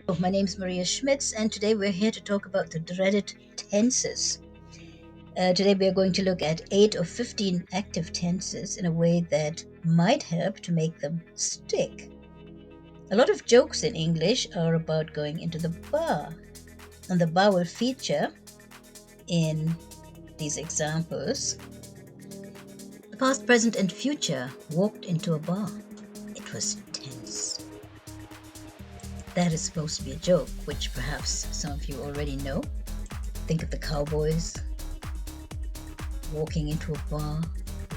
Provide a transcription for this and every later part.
My name's Maria Schmitz, and today we're here to talk about the dreaded tenses. Today we are going to look at 8 or 15 active tenses in a way that might help to make them stick. A lot of jokes in English are about going into the bar, and the bar will feature in these examples. The past, present, and future walked into a bar. It was tense. That is supposed to be a joke, which perhaps some of you already know. Think of the cowboys walking into a bar,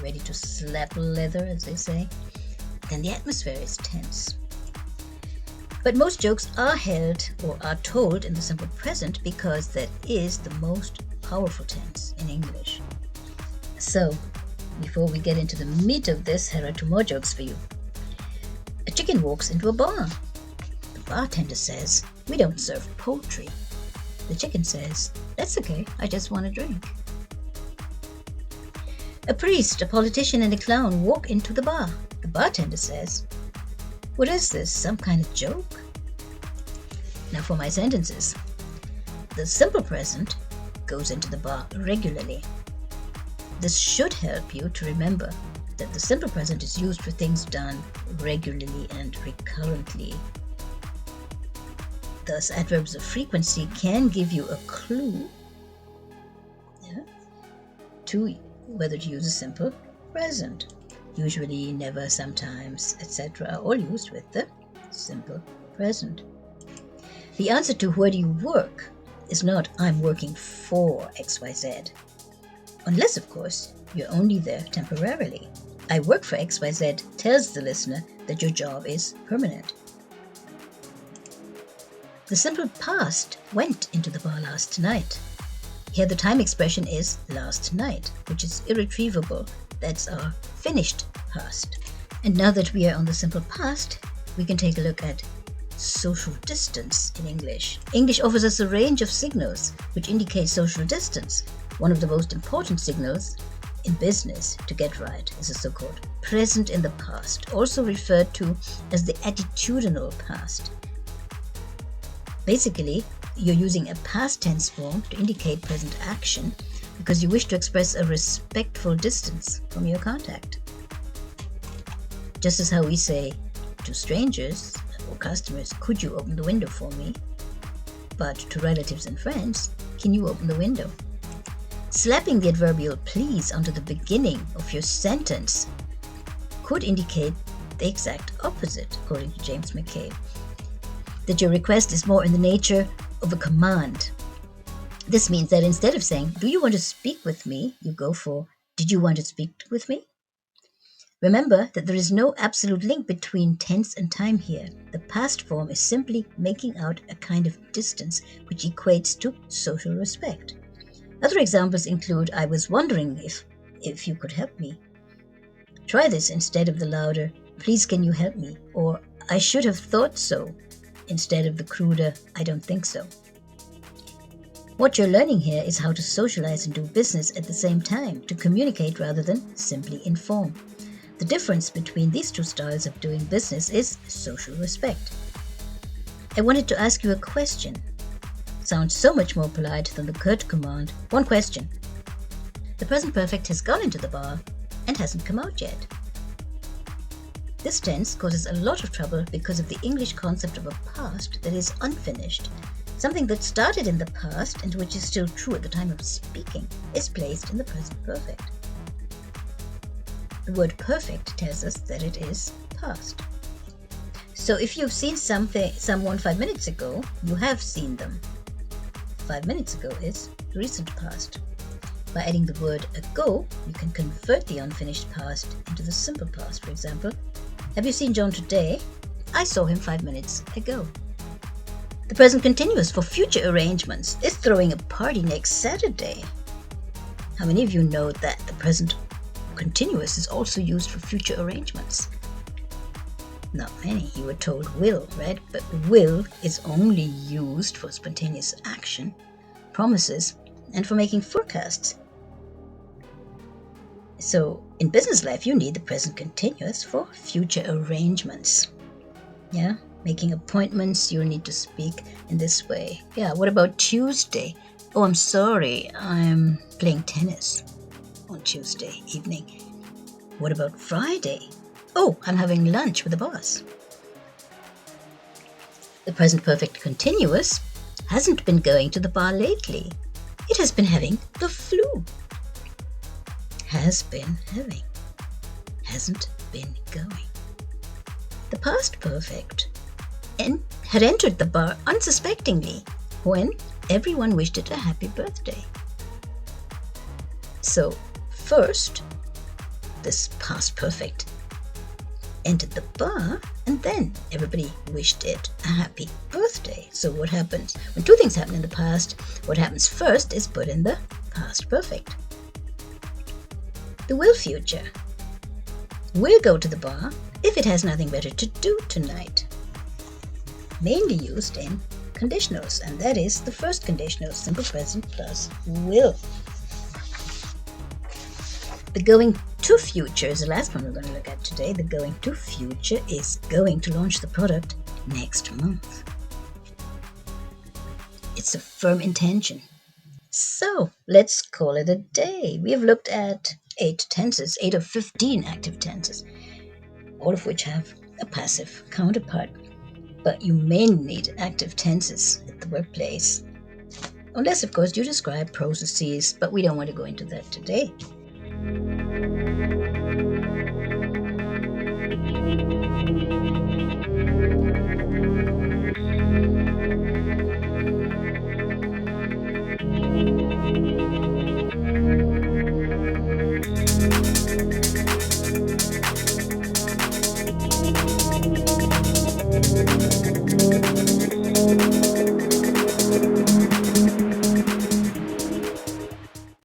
ready to slap leather, as they say. Then the atmosphere is tense. But most jokes are held or are told in the simple present because that is the most powerful tense in English. So, before we get into the meat of this, here are 2 more jokes for you. A chicken walks into a bar. The bartender says, "We don't serve poultry." The chicken says, "That's okay, I just want a drink." A priest, a politician, and a clown walk into the bar. The bartender says, "What is this, some kind of joke?" Now for my sentences. The simple present goes into the bar regularly. This should help you to remember that the simple present is used for things done regularly and recurrently. Thus, adverbs of frequency can give you a clue to whether to use a simple present. Usually, never, sometimes, etc. are all used with the simple present. The answer to "where do you work" is not "I'm working for XYZ. Unless, of course, you're only there temporarily. "I work for XYZ" tells the listener that your job is permanent. The simple past went into the bar last night. Here the time expression is last night, which is irretrievable. That's our finished past. And now that we are on the simple past, we can take a look at social distance in English. English offers us a range of signals which indicate social distance. One of the most important signals in business to get right is the so-called present in the past, also referred to as the attitudinal past. Basically, you're using a past tense form to indicate present action because you wish to express a respectful distance from your contact. Just as how we say to strangers or customers, "Could you open the window for me?" But to relatives and friends, "Can you open the window?" Slapping the adverbial "please" onto the beginning of your sentence could indicate the exact opposite, according to James McKay. That your request is more in the nature of a command. This means that instead of saying, "Do you want to speak with me?" you go for, "Did you want to speak with me?" Remember that there is no absolute link between tense and time here. The past form is simply making out a kind of distance which equates to social respect. Other examples include, "I was wondering if you could help me." Try this instead of the louder, "Please can you help me?" or "I should have thought so," instead of the cruder, "I don't think so." What you're learning here is how to socialize and do business at the same time, to communicate rather than simply inform. The difference between these 2 styles of doing business is social respect. I wanted to ask you a question. Sounds so much more polite than the curt command, "One question." The present perfect has gone into the bar and hasn't come out yet. This tense causes a lot of trouble because of the English concept of a past that is unfinished. Something that started in the past and which is still true at the time of speaking is placed in the present perfect. The word perfect tells us that it is past. So if you've seen someone 5 minutes ago, you have seen them. 5 minutes ago is recent past. By adding the word "ago," you can convert the unfinished past into the simple past. For example, "Have you seen John today?" "I saw him 5 minutes ago." The present continuous for future arrangements is throwing a party next Saturday. How many of you know that the present continuous is also used for future arrangements? Not many. You were told "will," right? But "will" is only used for spontaneous action, promises, and for making forecasts. So in business life, you need the present continuous for future arrangements. Yeah, making appointments, you'll need to speak in this way. Yeah, what about Tuesday? Oh, I'm sorry, I'm playing tennis on Tuesday evening. What about Friday? Oh, I'm having lunch with the boss. The present perfect continuous hasn't been going to the bar lately. It has been having the flu. Has been having. Hasn't been going. The past perfect had entered the bar unsuspectingly when everyone wished it a happy birthday. So, first, this past perfect entered the bar, and then everybody wished it a happy birthday. So what happens? When two things happen in the past, what happens first is put in the past perfect. The will future will go to the bar if it has nothing better to do tonight. Mainly used in conditionals, and that is the first conditional, simple present plus will. The going to future is the last one we're going to look at today. The going to future is going to launch the product next month. It's a firm intention. So let's call it a day. We have looked at 8 tenses, 8 of 15 active tenses, all of which have a passive counterpart. But you may need active tenses at the workplace. Unless, of course, you describe processes, but we don't want to go into that today.